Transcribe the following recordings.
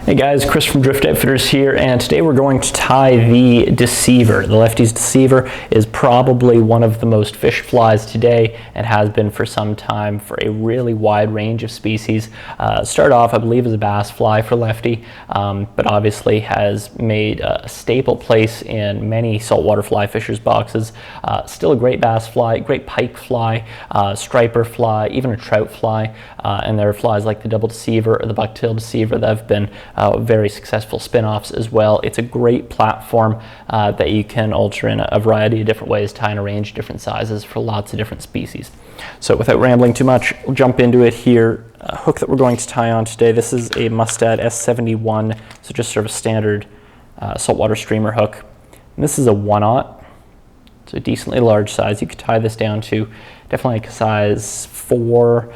Hey guys, Chris from Drift Outfitters here, and today we're going to tie the Deceiver. The Lefty's Deceiver is probably one of the most fished flies today and has been for some time for a really wide range of species. Started off, I believe, as a bass fly for Lefty, but obviously has made a staple place in many saltwater fly fishers' boxes. Still a great bass fly, great pike fly, striper fly, even a trout fly, and there are flies like the double deceiver or the bucktail deceiver that have been very successful spin-offs as well. It's a great platform that you can alter in a variety of different ways, tie in a range of different sizes for lots of different species. So without rambling too much, we'll jump into it here. A hook that we're going to tie on today, this is a Mustad S71, so just sort of a standard saltwater streamer hook. And this is a 1/0, so a decently large size. You could tie this down to definitely like a size 4,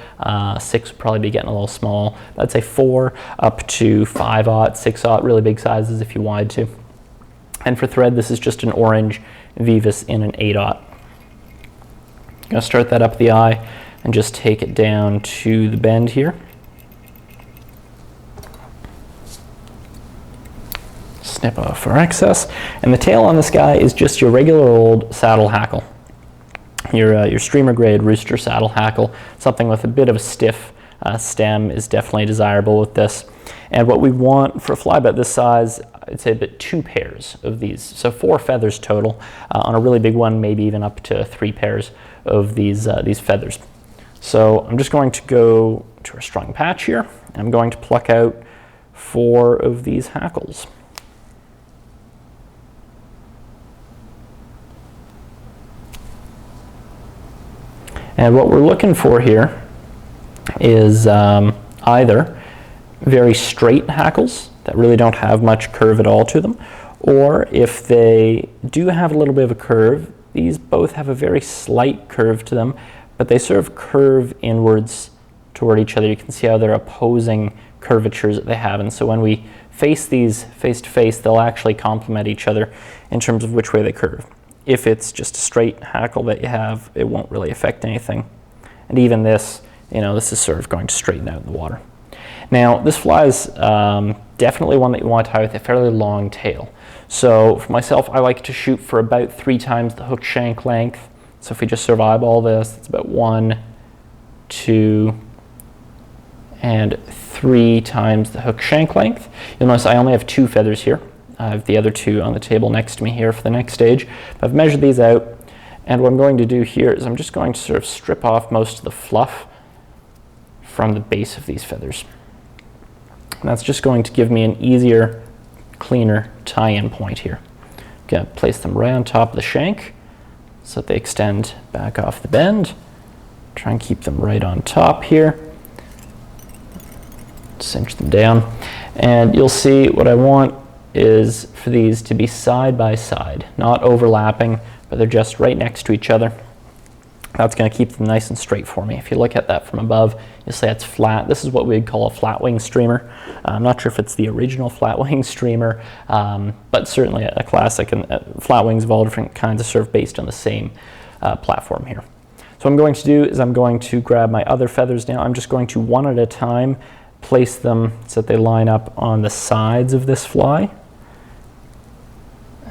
6 would probably be getting a little small. I'd say 4 up to 5/0, 6/0, really big sizes if you wanted to. And for thread, this is just an orange Veevus in an 8/0. I'm gonna start that up the eye and just take it down to the bend here. Snip off our excess. And the tail on this guy is just your regular old saddle hackle. Your streamer grade rooster saddle hackle, something with a bit of a stiff stem is definitely desirable with this. And what we want for a fly about this size, I'd say about 2 pairs of these. So 4 feathers total. On a really big one, maybe even up to 3 pairs of these feathers. So I'm just going to go to our strung patch here. I'm going to pluck out 4 of these hackles. And what we're looking for here is either very straight hackles that really don't have much curve at all to them, or if they do have a little bit of a curve, these both have a very slight curve to them, but they sort of curve inwards toward each other. You can see how they're opposing curvatures that they have, and so when we face these face to face, they'll actually complement each other in terms of which way they curve. If it's just a straight hackle that you have, it won't really affect anything. And even this, this is sort of going to straighten out in the water. Now, this fly is definitely one that you want to tie with a fairly long tail. So for myself, I like to shoot for about 3 times the hook shank length. So if we just sort of eyeball this, it's about 1, 2, and 3 times the hook shank length. You'll notice I only have 2 feathers here. I have the other 2 on the table next to me here for the next stage. I've measured these out, and what I'm going to do here is I'm just going to sort of strip off most of the fluff from the base of these feathers. And that's just going to give me an easier, cleaner tie-in point here. I'm going to place them right on top of the shank so that they extend back off the bend. Try and keep them right on top here. Cinch them down. And you'll see what I want is for these to be side by side, not overlapping, but they're just right next to each other. That's going to keep them nice and straight for me. If you look at that from above, you'll see it's flat. This is what we'd call a flat wing streamer. I'm not sure if it's the original flat wing streamer, but certainly a classic, and flat wings of all different kinds are sort of based on the same platform here. So what I'm going to do is I'm going to grab my other feathers now. I'm just going to, one at a time, place them so that they line up on the sides of this fly.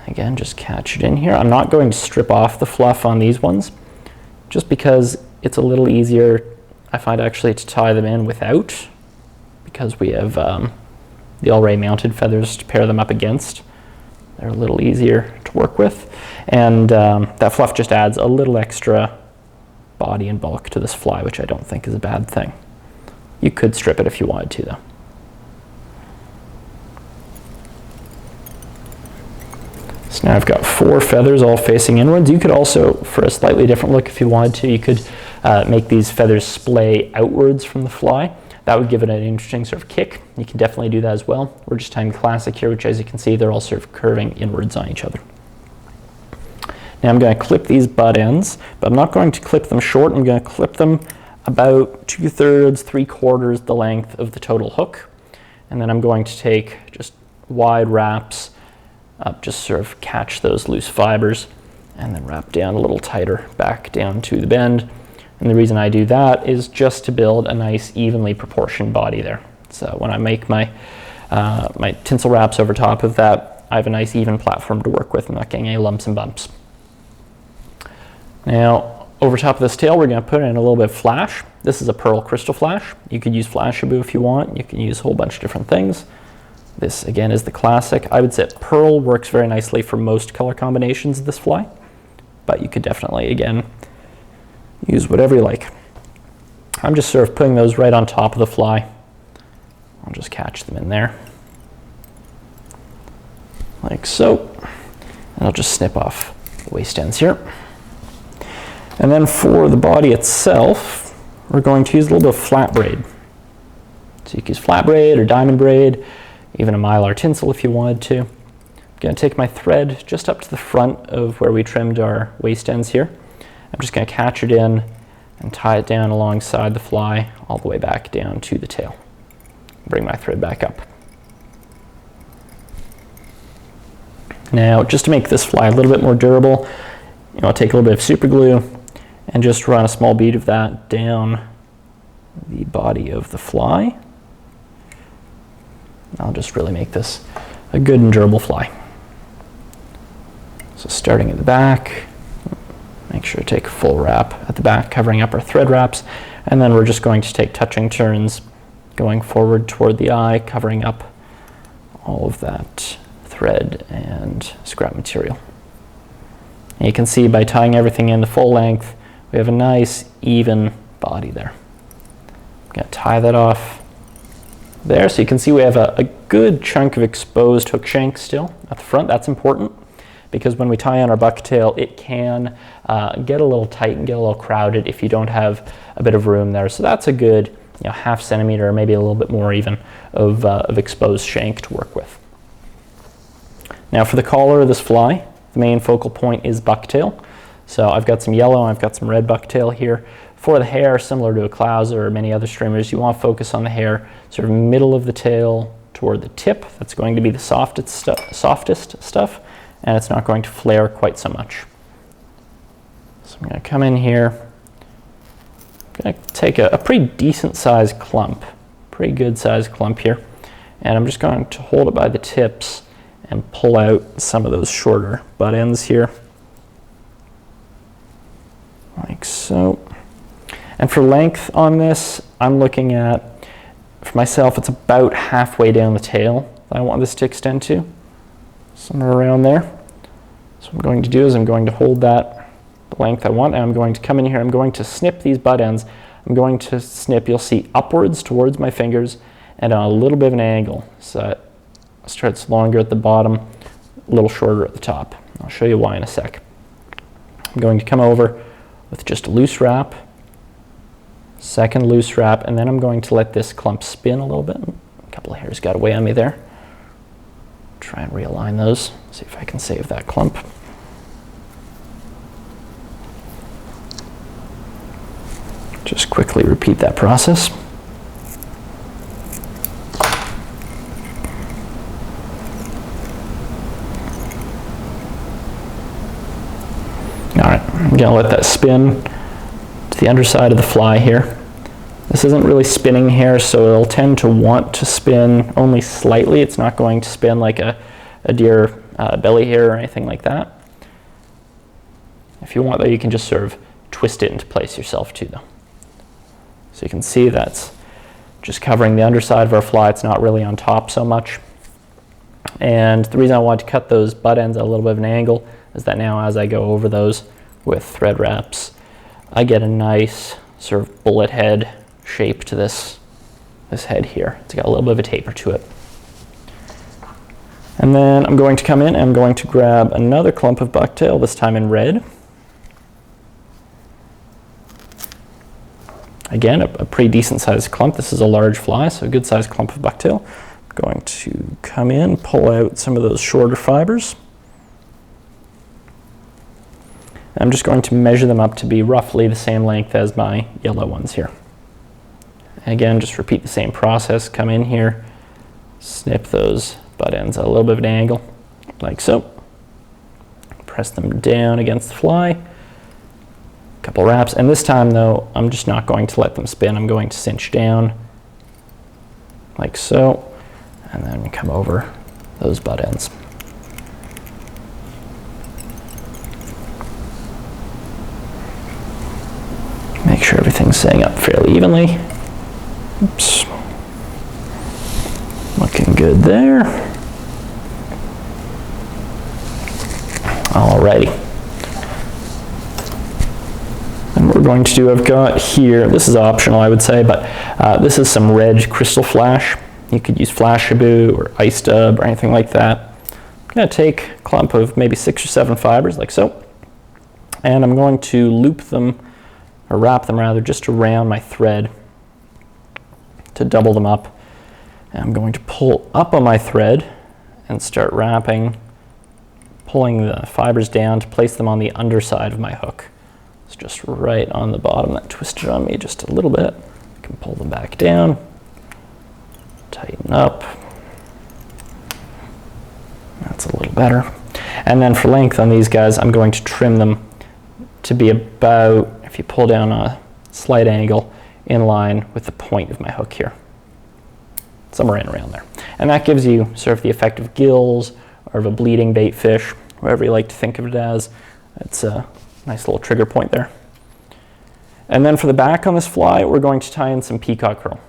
Again, just catch it in here. I'm not going to strip off the fluff on these ones, just because it's a little easier, I find, actually, to tie them in without, because we have the already mounted feathers to pair them up against. They're a little easier to work with, and that fluff just adds a little extra body and bulk to this fly, which I don't think is a bad thing. You could strip it if you wanted to, though. So now I've got 4 feathers all facing inwards. You could also, for a slightly different look if you wanted to, you could make these feathers splay outwards from the fly. That would give it an interesting sort of kick. You can definitely do that as well. We're just tying classic here, which, as you can see, they're all sort of curving inwards on each other. Now I'm going to clip these butt ends, but I'm not going to clip them short. I'm going to clip them about 2/3, 3/4 the length of the total hook. And then I'm going to take just wide wraps up, just sort of catch those loose fibers, and then wrap down a little tighter back down to the bend. And the reason I do that is just to build a nice evenly proportioned body there. So when I make my my tinsel wraps over top of that. I have a nice even platform to work with. I'm not getting any lumps and bumps. Now, over top of this tail, we're going to put in a little bit of flash. This is a Pearl Krystal Flash. You could use Flashaboo if you want. You can use a whole bunch of different things. This, again, is the classic. I would say Pearl works very nicely for most color combinations of this fly, but you could definitely, again, use whatever you like. I'm just sort of putting those right on top of the fly. I'll just catch them in there, like so. And I'll just snip off the waist ends here. And then for the body itself, we're going to use a little bit of flat braid. So you can use flat braid or diamond braid, even a mylar tinsel if you wanted to. I'm going to take my thread just up to the front of where we trimmed our waist ends here. I'm just going to catch it in and tie it down alongside the fly all the way back down to the tail. Bring my thread back up. Now, just to make this fly a little bit more durable, I'll take a little bit of super glue and just run a small bead of that down the body of the fly. I'll just really make this a good and durable fly. So starting at the back, make sure to take a full wrap at the back, covering up our thread wraps, and then we're just going to take touching turns going forward toward the eye, covering up all of that thread and scrap material. And you can see by tying everything in the full length, we have a nice even body there. I'm going to tie that off there, so you can see we have a good chunk of exposed hook shank still at the front. That's important because when we tie on our bucktail, it can get a little tight and get a little crowded if you don't have a bit of room there. So that's a good ½ centimeter or maybe a little bit more even of exposed shank to work with. Now for the collar of this fly, the main focal point is bucktail. So I've got some yellow and I've got some red bucktail here. For the hair, similar to a clouser or many other streamers, you want to focus on the hair sort of middle of the tail toward the tip. That's going to be the softest stuff, and it's not going to flare quite so much. So I'm going to come in here. I'm going to take a pretty decent sized clump, pretty good sized clump here, and I'm just going to hold it by the tips and pull out some of those shorter butt ends here, like so. And for length on this, I'm looking at, for myself, it's about halfway down the tail that I want this to extend to, somewhere around there. So what I'm going to do is I'm going to hold that the length I want, and I'm going to come in here, I'm going to snip these butt ends. I'm going to snip, you'll see, upwards towards my fingers and on a little bit of an angle. So it starts longer at the bottom, a little shorter at the top. I'll show you why in a sec. I'm going to come over with just a loose wrap, second loose wrap, and then I'm going to let this clump spin a little bit. A couple of hairs got away on me there. Try and realign those, see if I can save that clump. Just quickly repeat that process. All right, I'm going to let that spin to the underside of the fly here. This isn't really spinning hair, so it'll tend to want to spin only slightly. It's not going to spin like a deer belly hair or anything like that. If you want, though, you can just sort of twist it into place yourself too, though. So you can see that's just covering the underside of our fly. It's not really on top so much. And the reason I wanted to cut those butt ends at a little bit of an angle is that now as I go over those with thread wraps, I get a nice sort of bullet head shape to this head here. It's got a little bit of a taper to it. And then I'm going to come in and I'm going to grab another clump of bucktail, this time in red. Again, a pretty decent sized clump. This is a large fly, so a good sized clump of bucktail. I'm going to come in, pull out some of those shorter fibers. I'm just going to measure them up to be roughly the same length as my yellow ones here. And again, just repeat the same process. Come in here, snip those butt ends at a little bit of an angle, like so. Press them down against the fly. Couple wraps, and this time though, I'm just not going to let them spin. I'm going to cinch down, like so, and then come over those butt ends. Make sure everything's setting up fairly evenly. Oops. Looking good there. Alrighty. And what we're going to do, I've got here, this is optional I would say, but this is some red Krystal Flash. You could use Flashaboo or Ice Dub or anything like that. I'm going to take a clump of maybe 6 or 7 fibers like so, and I'm going to loop them, or wrap them rather, just around my thread to double them up. And I'm going to pull up on my thread and start wrapping, pulling the fibers down to place them on the underside of my hook. It's just right on the bottom. That twisted on me just a little bit. I can pull them back down, tighten up. That's a little better. And then for length on these guys, I'm going to trim them to be about, if you pull down a slight angle, in line with the point of my hook here. Somewhere in around there. And that gives you sort of the effect of gills or of a bleeding bait fish, whatever you like to think of it as. It's a nice little trigger point there. And then for the back on this fly, we're going to tie in some Peacock Herl.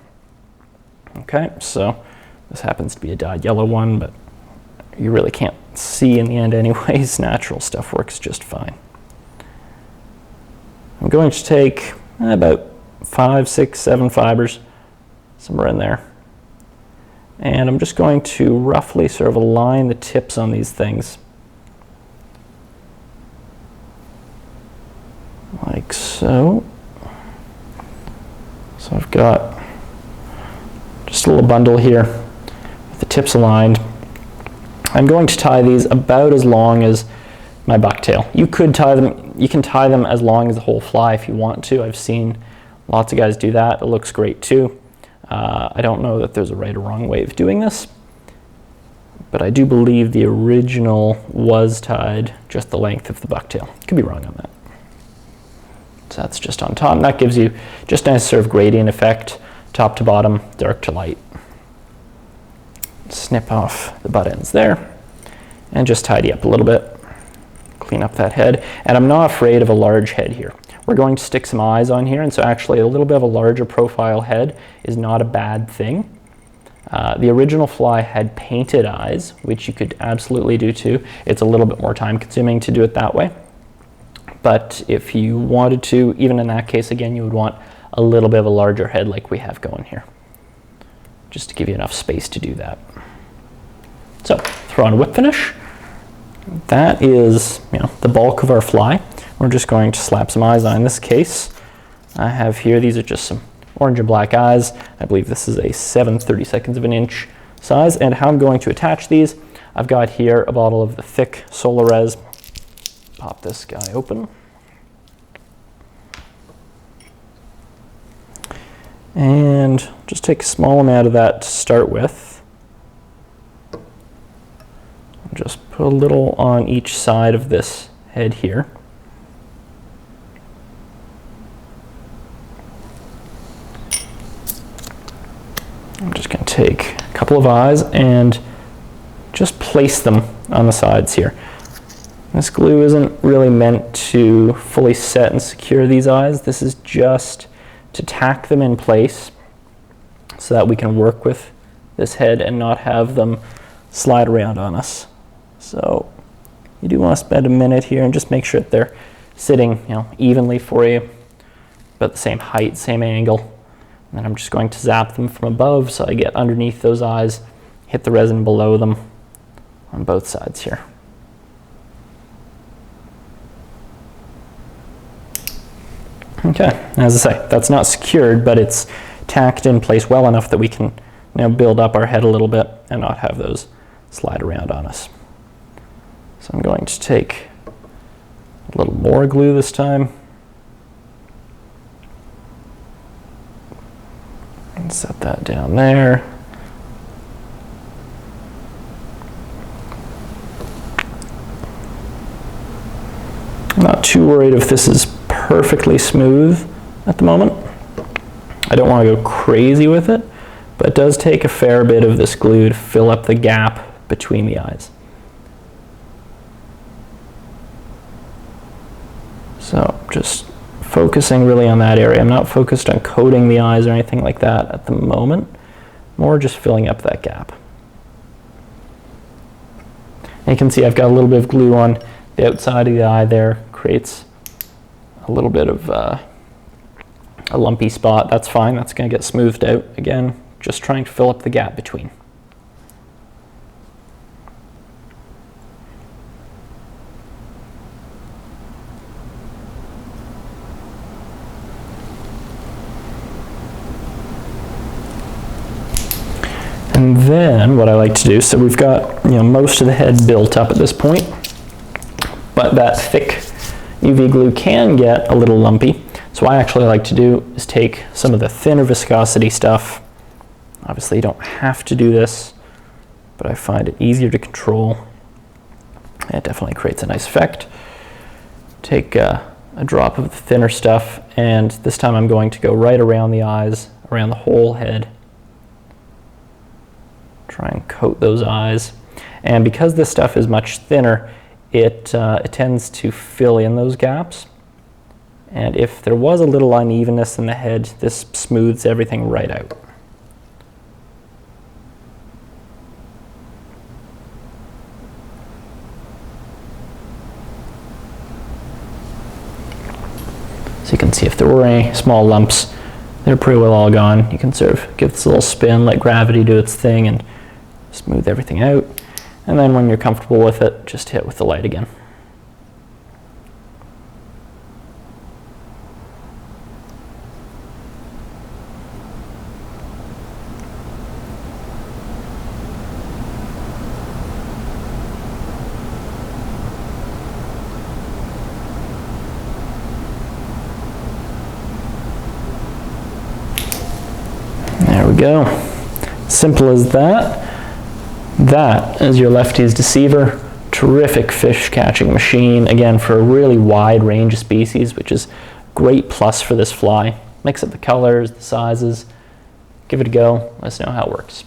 Okay, so this happens to be a dyed yellow one, but you really can't see in the end anyways. Natural stuff works just fine. I'm going to take about 5, 6, 7 fibers, somewhere in there. And I'm just going to roughly sort of align the tips on these things. Like so. So I've got just a little bundle here with the tips aligned. I'm going to tie these about as long as my bucktail. You can tie them as long as the whole fly if you want to. I've seen lots of guys do that. It looks great too. I don't know that there's a right or wrong way of doing this, but I do believe the original was tied just the length of the bucktail. Could be wrong on that. So that's just on top. And that gives you just a nice sort of gradient effect, top to bottom, dark to light. Snip off the butt ends there and just tidy up a little bit. Clean up that head. And I'm not afraid of a large head here. We're going to stick some eyes on here, and so actually a little bit of a larger profile head is not a bad thing. The original fly had painted eyes, which you could absolutely do too. It's a little bit more time consuming to do it that way. But if you wanted to, even in that case, again, you would want a little bit of a larger head like we have going here, just to give you enough space to do that. So throw on a whip finish. That is, the bulk of our fly. We're just going to slap some eyes on. In this case, I have here, these are just some orange and black eyes. I believe this is a 7/32 of an inch size. And how I'm going to attach these, I've got here a bottle of the thick Solar Res. Pop this guy open. And just take a small amount of that to start with. Just put a little on each side of this head here. I'm just going to take a couple of eyes and just place them on the sides here. This glue isn't really meant to fully set and secure these eyes. This is just to tack them in place so that we can work with this head and not have them slide around on us. So you do want to spend a minute here and just make sure that they're sitting, evenly for you, about the same height, same angle. And then I'm just going to zap them from above so I get underneath those eyes, hit the resin below them on both sides here. Okay, as I say, that's not secured, but it's tacked in place well enough that we can build up our head a little bit and not have those slide around on us. So I'm going to take a little more glue this time and set that down there. I'm not too worried if this is perfectly smooth at the moment. I don't want to go crazy with it, But it does take a fair bit of this glue to fill up the gap between the eyes. So just focusing really on that area. I'm not focused on coating the eyes or anything like that at the moment. More just filling up that gap. And you can see I've got a little bit of glue on the outside of the eye there. Creates a little bit of a lumpy spot. That's fine. That's going to get smoothed out. Again, just trying to fill up the gap between. And then what I like to do, so we've got most of the head built up at this point, but that thick UV glue can get a little lumpy. So what I actually like to do is take some of the thinner viscosity stuff. Obviously you don't have to do this, but I find it easier to control. It definitely creates a nice effect. Take a drop of the thinner stuff, and this time I'm going to go right around the eyes, around the whole head. Try and coat those eyes. And because this stuff is much thinner, it tends to fill in those gaps. And if there was a little unevenness in the head, this smooths everything right out. So you can see if there were any small lumps, they're pretty well all gone. You can sort of give this a little spin, let gravity do its thing, and smooth everything out. And then when you're comfortable with it, just hit with the light again. There we go. Simple as that. That is your Lefty's Deceiver. Terrific fish catching machine, again for a really wide range of species, which is a great plus for this fly. Mix up the colors, the sizes, give it a go, let us know how it works.